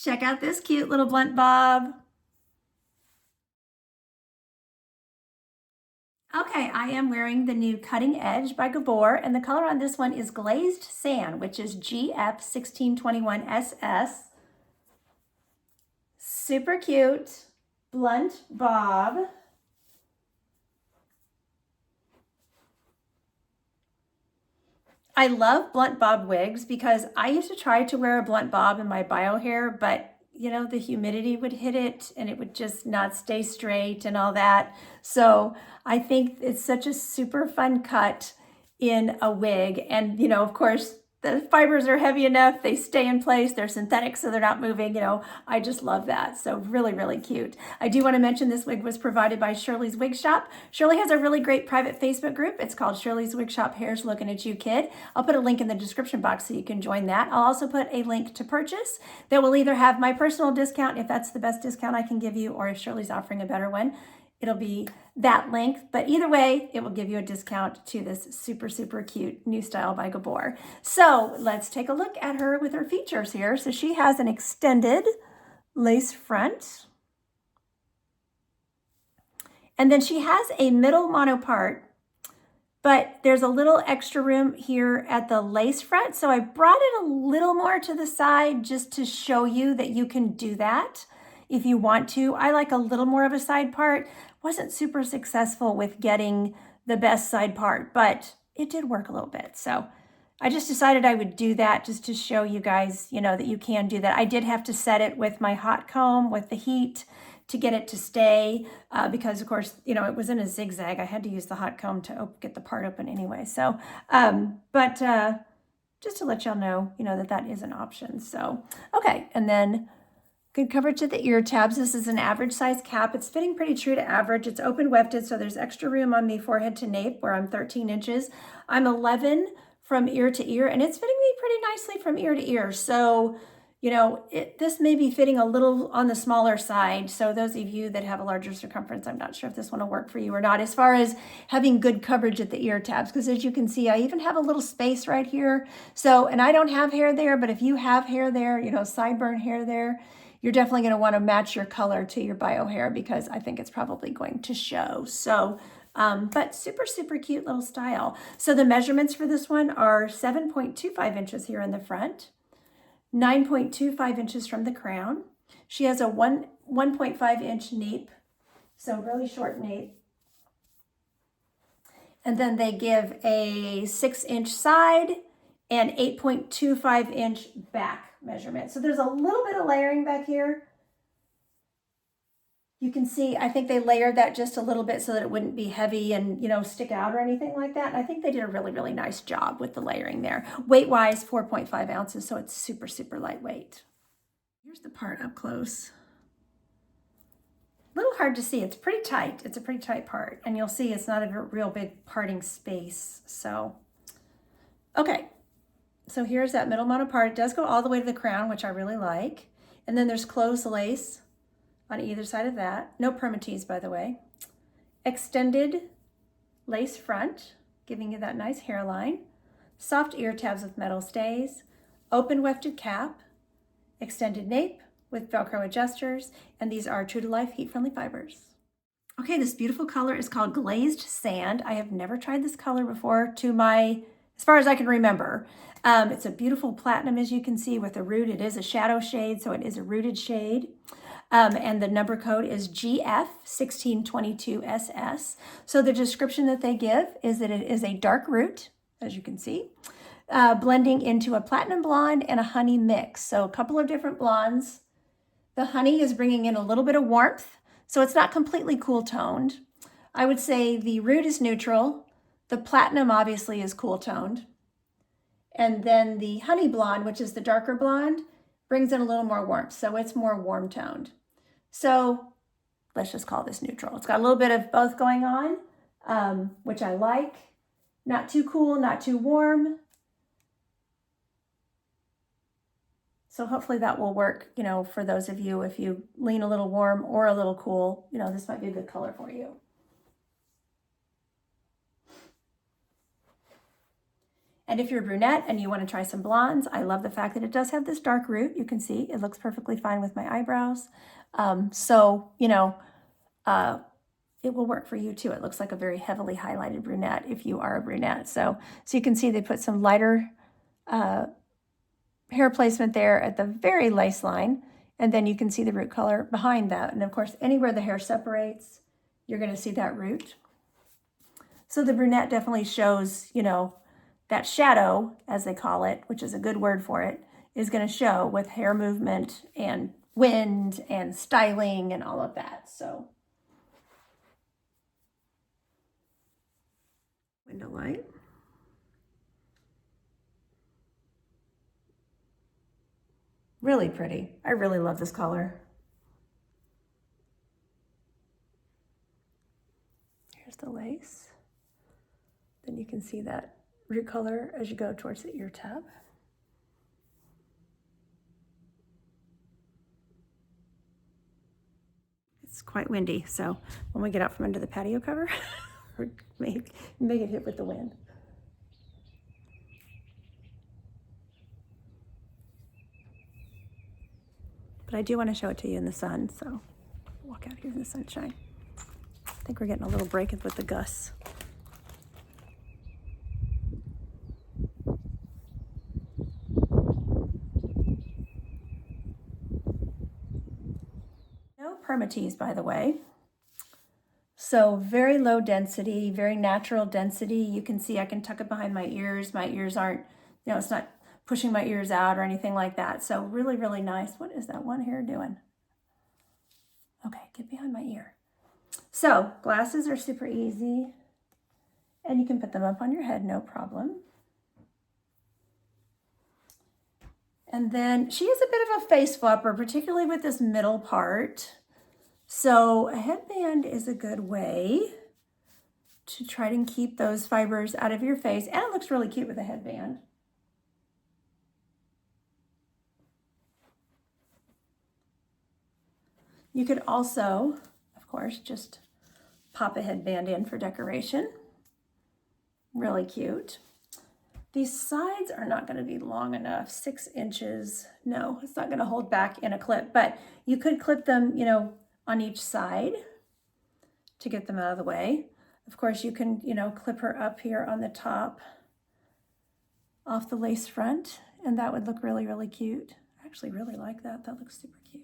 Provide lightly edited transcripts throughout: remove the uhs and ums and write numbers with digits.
Check out this cute little blunt bob. Okay, I am wearing the new Cutting Edge by Gabor, and the color on this one is Glazed Sand, which is GF1621SS. Super cute, blunt bob. I love blunt bob wigs because I used to try to wear a blunt bob in my bio hair, but you know, the humidity would hit it and it would just not stay straight and all that. So I think it's such a super fun cut in a wig. And, you know, of course, the fibers are heavy enough, they stay in place, they're synthetic, so they're not moving, you know, I just love that. So really, really cute. I do want to mention this wig was provided by Shirley's Wig Shop. Shirley has a really great private Facebook group. It's called Shirley's Wig Shop Hair's Looking at You Kid. I'll put a link in the description box so you can join that. I'll also put a link to purchase that will either have my personal discount, if that's the best discount I can give you, or if Shirley's offering a better one, it'll be that link. But either way, it will give you a discount to this super, super cute new style by Gabor. So let's take a look at her with her features here. So she has an extended lace front. And then she has a middle mono part, but there's a little extra room here at the lace front. So I brought it a little more to the side just to show you that you can do that if you want to. I like a little more of a side part. Wasn't super successful with getting the best side part, but it did work a little bit. So I just decided I would do that just to show you guys, you know, that you can do that. I did have to set it with my hot comb with the heat to get it to stay because of course, you know, it was in a zigzag. I had to use the hot comb to get the part open anyway. So, just to let y'all know, you know, that is an option. So, okay. And then good coverage at the ear tabs. This is an average size cap. It's fitting pretty true to average. It's open wefted, so there's extra room on the forehead to nape where I'm 13 inches. I'm 11 from ear to ear, and it's fitting me pretty nicely from ear to ear. So, you know, this may be fitting a little on the smaller side. So those of you that have a larger circumference, I'm not sure if this one will work for you or not, as far as having good coverage at the ear tabs. Because as you can see, I even have a little space right here. So, and I don't have hair there, but if you have hair there, you know, sideburn hair there, you're definitely going to want to match your color to your bio hair because I think it's probably going to show. So, but super, super cute little style. So the measurements for this one are 7.25 inches here in the front, 9.25 inches from the crown. She has a 1.5 inch nape, so really short nape. And then they give a 6-inch side and 8.25 inch back measurement. So there's a little bit of layering back here. You can see, I think they layered that just a little bit so that it wouldn't be heavy and, you know, stick out or anything like that. And I think they did a really, really nice job with the layering there. Weight-wise, 4.5 ounces, so it's super, super lightweight. Here's the part up close. A little hard to see. It's pretty tight. It's a pretty tight part. And you'll see it's not a real big parting space. So, okay. So here's that middle mono part. It does go all the way to the crown, which I really like. And then there's closed lace on either side of that. No permatease, by the way. Extended lace front, giving you that nice hairline. Soft ear tabs with metal stays. Open wefted cap. Extended nape with Velcro adjusters. And these are true to life heat-friendly fibers. Okay, this beautiful color is called Glazed Sand. I have never tried this color before as far as I can remember. It's a beautiful platinum, as you can see, with a root. It is a shadow shade, so it is a rooted shade. And the number code is GF1622SS. So the description that they give is that it is a dark root, as you can see, blending into a platinum blonde and a honey mix. So a couple of different blondes. The honey is bringing in a little bit of warmth, so it's not completely cool toned. I would say the root is neutral. The platinum obviously is cool toned. And then the honey blonde, which is the darker blonde, brings in a little more warmth. So it's more warm toned. So let's just call this neutral. It's got a little bit of both going on, which I like. Not too cool, not too warm. So hopefully that will work, you know, for those of you, if you lean a little warm or a little cool, you know, this might be a good color for you. And if you're a brunette and you want to try some blondes, I love the fact that it does have this dark root. You can see it looks perfectly fine with my eyebrows. So, you know, it will work for you too. It looks like a very heavily highlighted brunette if you are a brunette. So you can see they put some lighter hair placement there at the very lace line. And then you can see the root color behind that. And of course, anywhere the hair separates, you're going to see that root. So the brunette definitely shows, you know, that shadow, as they call it, which is a good word for it, is going to show with hair movement and wind and styling and all of that. So window light. Really pretty. I really love this color. Here's the lace. Then you can see that root color as you go towards the ear tab. It's quite windy, so when we get out from under the patio cover, we may get hit with the wind. But I do want to show it to you in the sun, so walk out here in the sunshine. I think we're getting a little break with the gusts. No permatease, by the way. So very low density, very natural density. You can see I can tuck it behind my ears. My ears aren't, you know, it's not pushing my ears out or anything like that. So really, really nice. What is that one hair doing? Okay, get behind my ear. So glasses are super easy and you can put them up on your head, no problem. And then she is a bit of a face flopper, particularly with this middle part. So a headband is a good way to try to keep those fibers out of your face. And it looks really cute with a headband. You could also, of course, just pop a headband in for decoration. Really cute. These sides are not going to be long enough, 6 inches. No, it's not going to hold back in a clip, but you could clip them, you know, on each side to get them out of the way. Of course, you can, you know, clip her up here on the top off the lace front, and that would look really, really cute. I actually really like that. That looks super cute.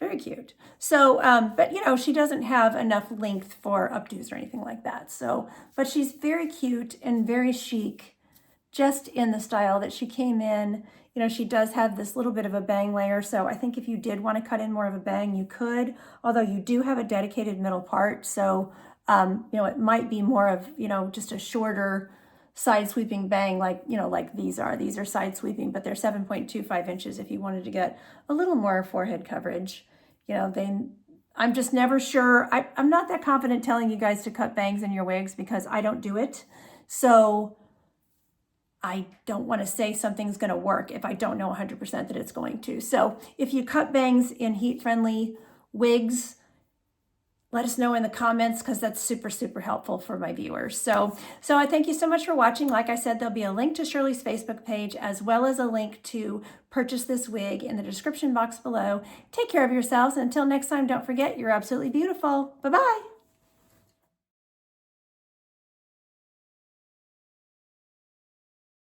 Very cute. So, but you know, she doesn't have enough length for updos or anything like that. So, but she's very cute and very chic, just in the style that she came in. You know, she does have this little bit of a bang layer. So I think if you did want to cut in more of a bang, you could, although you do have a dedicated middle part. So, you know, it might be more of, you know, just a shorter side sweeping bang, like, you know, like these are side sweeping, but they're 7.25 inches if you wanted to get a little more forehead coverage. You know, I'm just never sure. I'm not that confident telling you guys to cut bangs in your wigs because I don't do it. So I don't want to say something's going to work if I don't know 100% that it's going to. So if you cut bangs in heat-friendly wigs, let us know in the comments because that's super, super helpful for my viewers. So I thank you so much for watching. Like I said, there'll be a link to Shirley's Facebook page as well as a link to purchase this wig in the description box below. Take care of yourselves. And until next time, don't forget, you're absolutely beautiful. Bye-bye.